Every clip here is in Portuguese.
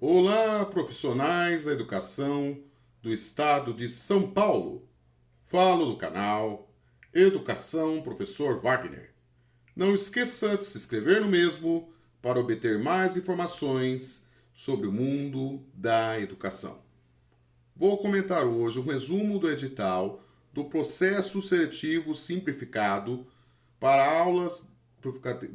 Olá, profissionais da educação do estado de São Paulo. Falo do canal Educação Professor Wagner. Não esqueça de se inscrever no mesmo para obter mais informações sobre o mundo da educação. Vou comentar hoje um resumo do edital do processo seletivo simplificado para aulas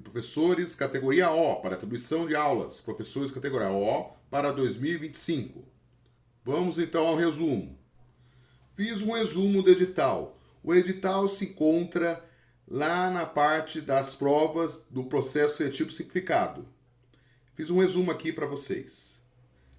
professores categoria O, para atribuição de aulas, professores categoria O para 2025. Vamos então ao resumo. Fiz um resumo do edital. O edital se encontra lá na parte das provas do processo seletivo simplificado. Fiz um resumo aqui para vocês.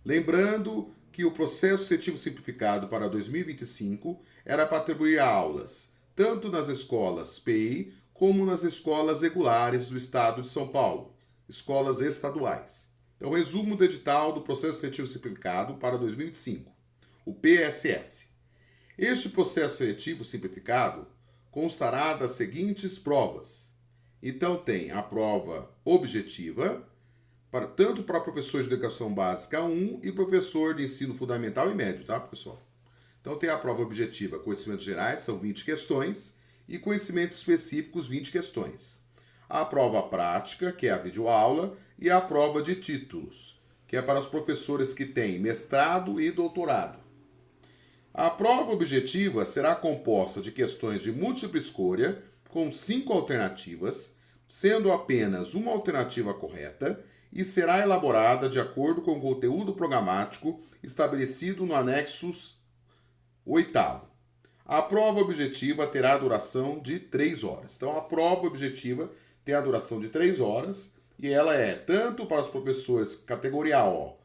Lembrando que o processo seletivo simplificado para 2025 era para atribuir aulas tanto nas escolas PEI como nas escolas regulares do estado de São Paulo, escolas estaduais. Então, resumo do edital do processo seletivo simplificado para 2025, o PSS. Este processo seletivo simplificado constará das seguintes provas. Então, tem a prova objetiva, tanto para professor de educação básica 1 e professor de ensino fundamental e médio, tá, pessoal? Então, tem a prova objetiva, conhecimentos gerais, são 20 questões, e conhecimentos específicos, 20 questões. A prova prática, que é a videoaula, e a prova de títulos, que é para os professores que têm mestrado e doutorado. A prova objetiva será composta de questões de múltipla escolha, com 5 alternativas, sendo apenas uma alternativa correta, e será elaborada de acordo com o conteúdo programático estabelecido no anexo 8º. A prova objetiva terá a duração de 3 horas. Então, a prova objetiva tem a duração de 3 horas e ela é tanto para os professores categoria O,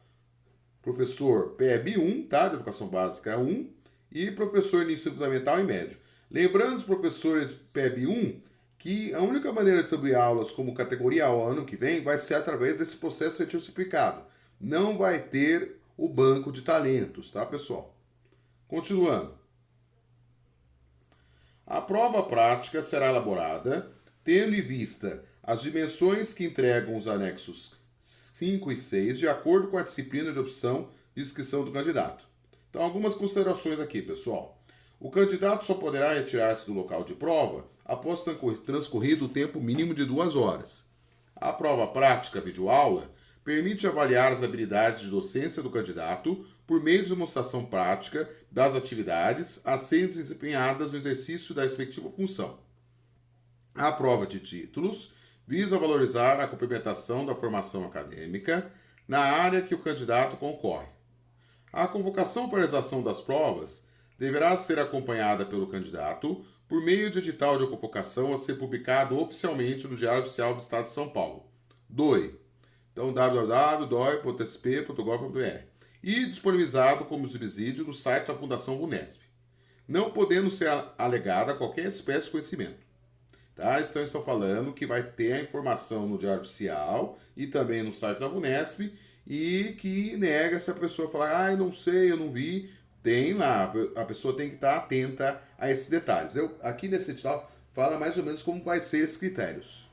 professor PEB 1, tá? De Educação Básica 1, e professor de ensino fundamental e médio. Lembrando os professores PEB 1 que a única maneira de atribuir aulas como categoria O ano que vem vai ser através desse processo seletivo simplificado. Não vai ter o banco de talentos, tá, pessoal? Continuando. A prova prática será elaborada tendo em vista as dimensões que entregam os anexos 5 e 6 de acordo com a disciplina de opção de inscrição do candidato. Então, algumas considerações aqui, pessoal. O candidato só poderá retirar-se do local de prova após transcorrido o tempo mínimo de 2 horas. A prova prática videoaula permite avaliar as habilidades de docência do candidato por meio de demonstração prática das atividades a serem desempenhadas no exercício da respectiva função. A prova de títulos visa valorizar a complementação da formação acadêmica na área que o candidato concorre. A convocação para a realização das provas deverá ser acompanhada pelo candidato por meio de edital de convocação a ser publicado oficialmente no Diário Oficial do Estado de São Paulo, DOI. Então, www.doi.sp.gov.br e disponibilizado como subsídio no site da Fundação Vunesp, não podendo ser alegada qualquer espécie de conhecimento. Tá? Então, estão falando que vai ter a informação no Diário Oficial e também no site da Vunesp e que nega se a pessoa falar, não sei, eu não vi. Tem lá, a pessoa tem que estar atenta a esses detalhes. Aqui nesse edital fala mais ou menos como vai ser esses critérios.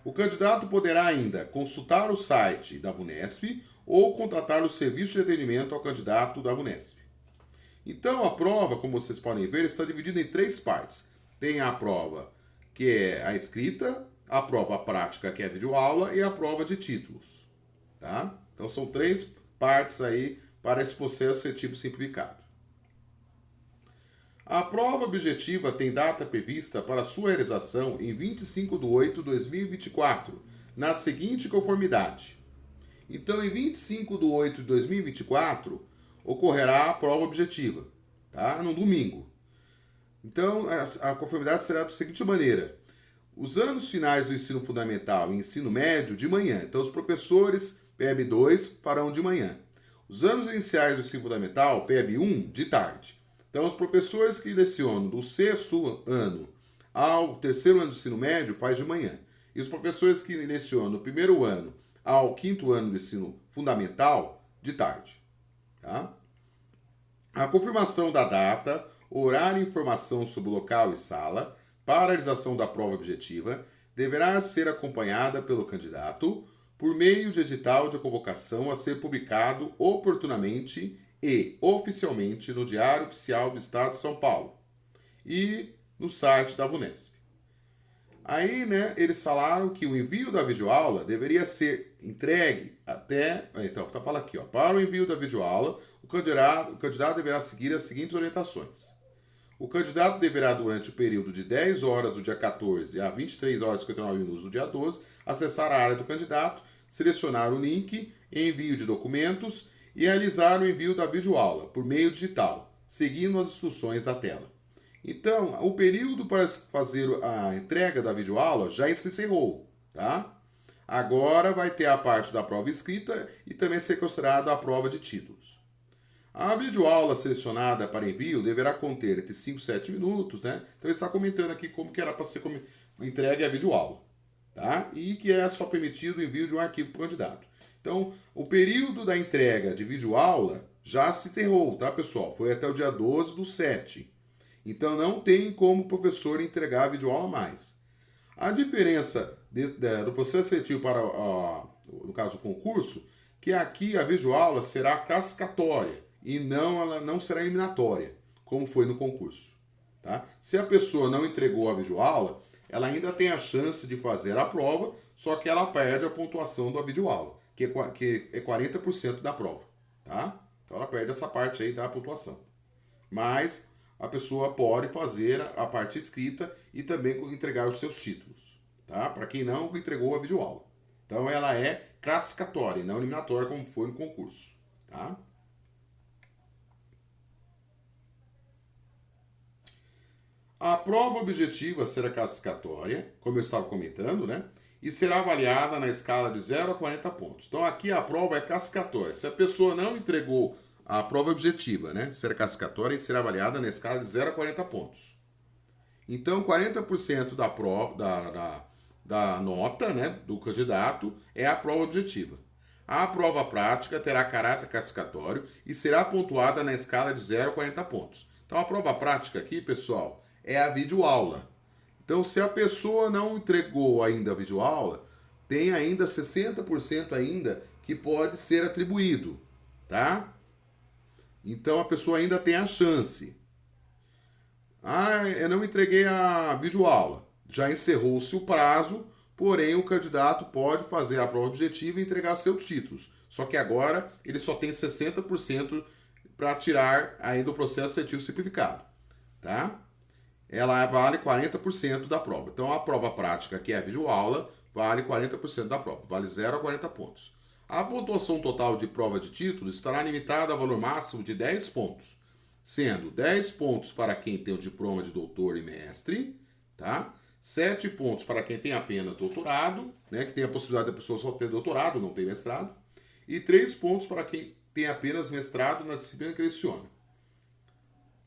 O candidato poderá ainda consultar o site da Vunesp ou contratar o serviço de atendimento ao candidato da Vunesp. Então, a prova, como vocês podem ver, está dividida em 3 partes. Tem a prova que é a escrita, a prova prática, que é a videoaula, e a prova de títulos. Tá? Então, são 3 partes aí para esse processo seletivo simplificado. A prova objetiva tem data prevista para sua realização em 25 de 8 de 2024, na seguinte conformidade. Então, em 25 de 8 de 2024, ocorrerá a prova objetiva, tá? No domingo. Então, a conformidade será da seguinte maneira. Os anos finais do ensino fundamental e ensino médio, de manhã. Então, os professores PEB 2 farão de manhã. Os anos iniciais do ensino fundamental, PEB 1, de tarde. Então, os professores que lecionam do 6º ano ao 3º ano do ensino médio faz de manhã. E os professores que lecionam do 1º ano ao 5º ano do ensino fundamental, de tarde. Tá? A confirmação da data, horário e informação sobre o local e sala para a realização da prova objetiva deverá ser acompanhada pelo candidato por meio de edital de convocação a ser publicado oportunamente e oficialmente no Diário Oficial do Estado de São Paulo e no site da VUNESP. Aí, né, eles falaram que o envio da videoaula deveria ser entregue até... Então, fala aqui, ó. Para o envio da videoaula, o candidato deverá seguir as seguintes orientações. O candidato deverá, durante o período de 10 horas do dia 14 a 23 horas e 59 minutos do dia 12, acessar a área do candidato, selecionar o link, envio de documentos e realizar o envio da videoaula por meio digital, seguindo as instruções da tela. Então, o período para fazer a entrega da videoaula já se encerrou, tá? Agora vai ter a parte da prova escrita e também ser considerada a prova de títulos. A videoaula selecionada para envio deverá conter entre 5 e 7 minutos, né? Então ele está comentando aqui como que era para ser entregue a videoaula, tá? E que é só permitido o envio de um arquivo para o candidato. Então, o período da entrega de videoaula já se encerrou, tá, pessoal? Foi até o dia 12/7. Então, não tem como o professor entregar a videoaula mais. A diferença do processo seletivo para, no caso, o concurso, que aqui a videoaula será classificatória e ela não será eliminatória, como foi no concurso. Tá? Se a pessoa não entregou a videoaula, ela ainda tem a chance de fazer a prova, só que ela perde a pontuação da videoaula, que é 40% da prova. Tá? Então, ela perde essa parte aí da pontuação. Mas a pessoa pode fazer a parte escrita e também entregar os seus títulos, tá? Para quem não entregou a videoaula. Então ela é classificatória, não eliminatória como foi no concurso, tá? A prova objetiva será classificatória, como eu estava comentando, né? E será avaliada na escala de 0 a 40 pontos. Então aqui a prova é classificatória. Se a pessoa não entregou a prova objetiva, né, será classificatória e será avaliada na escala de 0 a 40 pontos. Então, 40% da nota, né, do candidato é a prova objetiva. A prova prática terá caráter classificatório e será pontuada na escala de 0 a 40 pontos. Então, a prova prática aqui, pessoal, é a videoaula. Então, se a pessoa não entregou ainda a videoaula, tem ainda 60% ainda que pode ser atribuído, tá? Então a pessoa ainda tem a chance. Eu não entreguei a videoaula. Já encerrou-se o prazo, porém o candidato pode fazer a prova objetiva e entregar seus títulos. Só que agora ele só tem 60% para tirar ainda o processo seletivo simplificado. Tá? Ela vale 40% da prova. Então a prova prática, que é a videoaula, vale 40% da prova. Vale 0 a 40 pontos. A pontuação total de prova de título estará limitada a valor máximo de 10 pontos, sendo 10 pontos para quem tem o diploma de doutor e mestre, tá? 7 pontos para quem tem apenas doutorado, né, que tem a possibilidade da pessoa só ter doutorado, não tem mestrado, e 3 pontos para quem tem apenas mestrado na disciplina que leciona.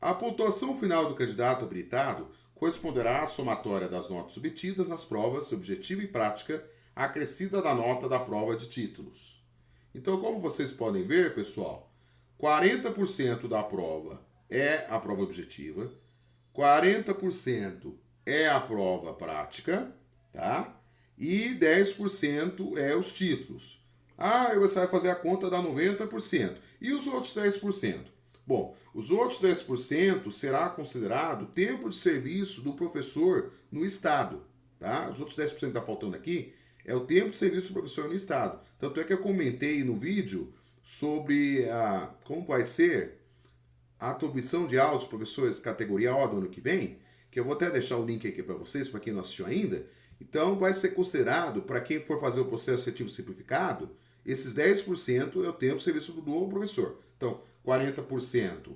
A pontuação final do candidato habilitado corresponderá à somatória das notas obtidas nas provas objetiva e prática, acrescida da nota da prova de títulos. Então, como vocês podem ver, pessoal, 40% da prova é a prova objetiva, 40% é a prova prática, tá? E 10% é os títulos. Você vai fazer a conta da 90%. E os outros 10%? Bom, os outros 10% será considerado tempo de serviço do professor no Estado, tá? Os outros 10% que está faltando aqui é o tempo de serviço do professor no Estado. Tanto é que eu comentei no vídeo sobre como vai ser a atribuição de aulas dos professores categoria O do ano que vem, que eu vou até deixar o link aqui para vocês, para quem não assistiu ainda. Então, vai ser considerado, para quem for fazer o processo seletivo simplificado, esses 10% é o tempo de serviço do professor. Então, 40%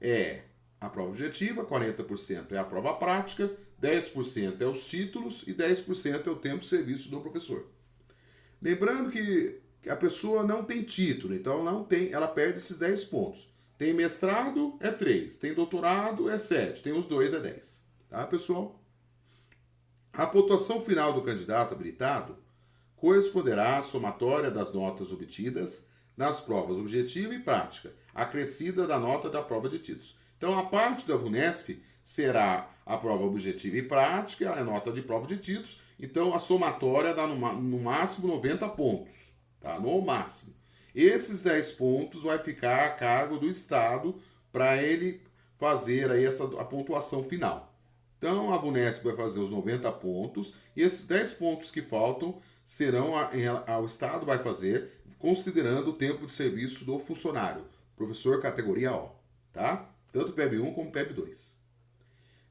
é a prova objetiva, 40% é a prova prática, 10% é os títulos e 10% é o tempo de serviço do professor. Lembrando que a pessoa não tem título, então ela perde esses 10 pontos. Tem mestrado, é 3. Tem doutorado, é 7. Tem os 2, é 10. Tá, pessoal? A pontuação final do candidato habilitado corresponderá à somatória das notas obtidas nas provas objetiva e prática, acrescida da nota da prova de títulos. Então, a parte da VUNESP será a prova objetiva e prática, a nota de prova de títulos. Então, a somatória dá no máximo 90 pontos, tá? No máximo. Esses 10 pontos vai ficar a cargo do Estado para ele fazer aí a pontuação final. Então, a VUNESP vai fazer os 90 pontos e esses 10 pontos que faltam serão o Estado vai fazer, considerando o tempo de serviço do funcionário, professor categoria O, tá? Tanto PEB 1 como PEB 2.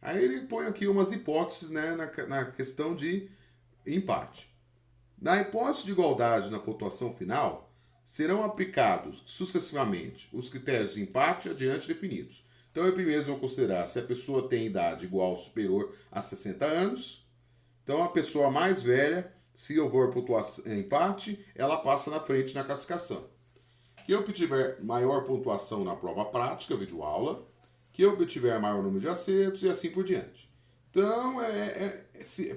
Aí ele põe aqui umas hipóteses, né, na questão de empate. Na hipótese de igualdade na pontuação final, serão aplicados sucessivamente os critérios de empate adiante definidos. Então, eu primeiro vou considerar se a pessoa tem idade igual ou superior a 60 anos. Então, a pessoa mais velha, se houver empate, ela passa na frente na classificação. Que obtiver maior pontuação na prova prática, videoaula, que obtiver maior número de acertos e assim por diante. Então,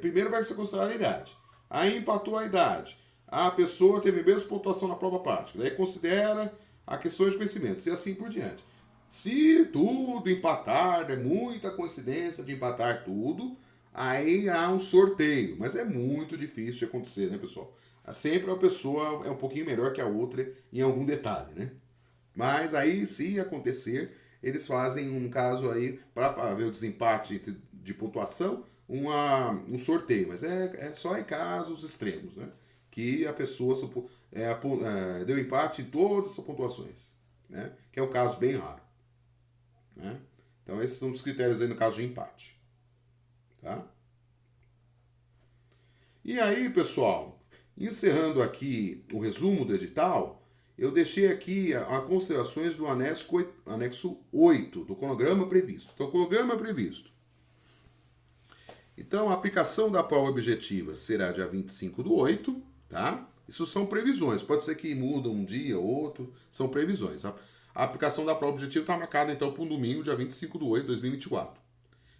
primeiro vai ser considerada a idade. Aí empatou a idade. A pessoa teve a mesma pontuação na prova prática. Daí considera a questões de conhecimentos e assim por diante. Se tudo empatar, é muita coincidência de empatar tudo, aí há um sorteio. Mas é muito difícil de acontecer, né, pessoal? Sempre a pessoa é um pouquinho melhor que a outra em algum detalhe, né? Mas aí, se acontecer, eles fazem um caso aí, para ver o desempate de pontuação, um sorteio. Mas é só em casos extremos, né? Que a pessoa deu empate em todas as pontuações, né? Que é um caso bem raro. Né? Então, esses são os critérios aí no caso de empate. Tá? E aí, pessoal, encerrando aqui o resumo do edital, eu deixei aqui as considerações do anexo 8 do cronograma previsto. Então, o cronograma é previsto. Então, a aplicação da prova objetiva será dia 25/8, tá? Isso são previsões. Pode ser que muda um dia ou outro, são previsões. A aplicação da prova objetiva está marcada, então, para um domingo, dia 25/8 de 2024.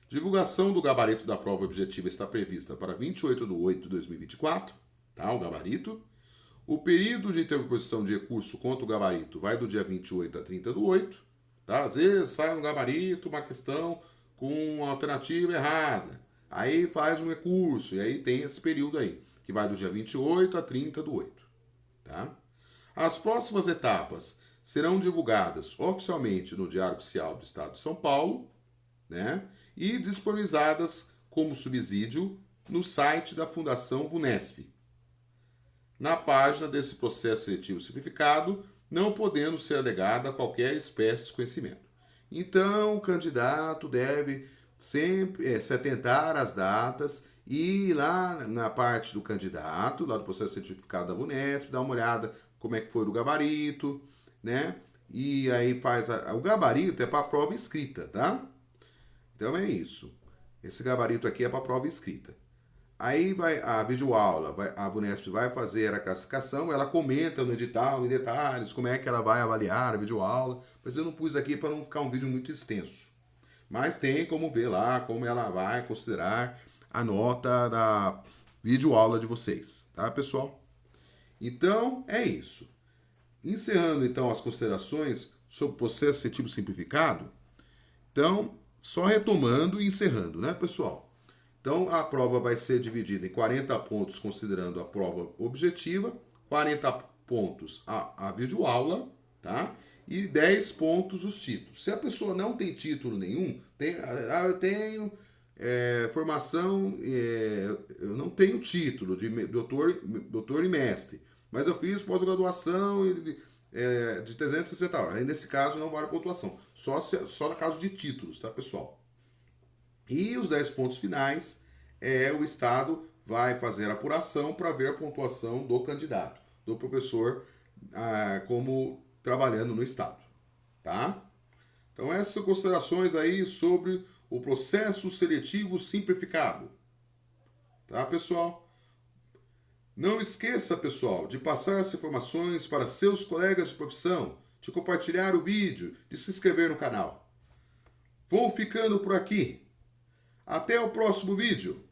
Divulgação do gabarito da prova objetiva está prevista para 28/8 de 2024, tá? O gabarito. O período de interposição de recurso contra o gabarito vai do dia 28 a 30/8, tá? Às vezes sai no gabarito uma questão com uma alternativa errada. Aí faz um recurso, e aí tem esse período aí, que vai do dia 28 a 30/8, tá? As próximas etapas serão divulgadas oficialmente no Diário Oficial do Estado de São Paulo, né? E disponibilizadas como subsídio no site da Fundação VUNESP, na página desse processo seletivo simplificado, não podendo ser alegada qualquer espécie de conhecimento. Então, o candidato deve sempre se atentar às datas e ir lá na parte do candidato, lá do processo certificado da VUNESP, dar uma olhada como é que foi o gabarito, né? E aí faz o gabarito é para a prova escrita, tá? Então é isso. Esse gabarito aqui é para a prova escrita. Aí vai a videoaula, a VUNESP vai fazer a classificação, ela comenta no edital, em detalhes, como é que ela vai avaliar a videoaula, mas eu não pus aqui para não ficar um vídeo muito extenso. Mas tem como ver lá como ela vai considerar a nota da videoaula de vocês, tá, pessoal? Então, é isso. Encerrando, então, as considerações sobre o processo seletivo simplificado, então, só retomando e encerrando, né, pessoal? Então, a prova vai ser dividida em 40 pontos, considerando a prova objetiva, 40 pontos a videoaula, tá? E 10 pontos os títulos. Se a pessoa não tem título nenhum, eu tenho formação, eu não tenho título de doutor e mestre, mas eu fiz pós-graduação de 360 horas. Aí, nesse caso, não vale a pontuação. Só no caso de títulos, tá, pessoal? E os 10 pontos finais, o Estado vai fazer a apuração para ver a pontuação do candidato, do professor, como trabalhando no Estado, tá? Então, essas são considerações aí sobre o processo seletivo simplificado, tá, pessoal? Não esqueça, pessoal, de passar essas informações para seus colegas de profissão, de compartilhar o vídeo, de se inscrever no canal. Vou ficando por aqui. Até o próximo vídeo.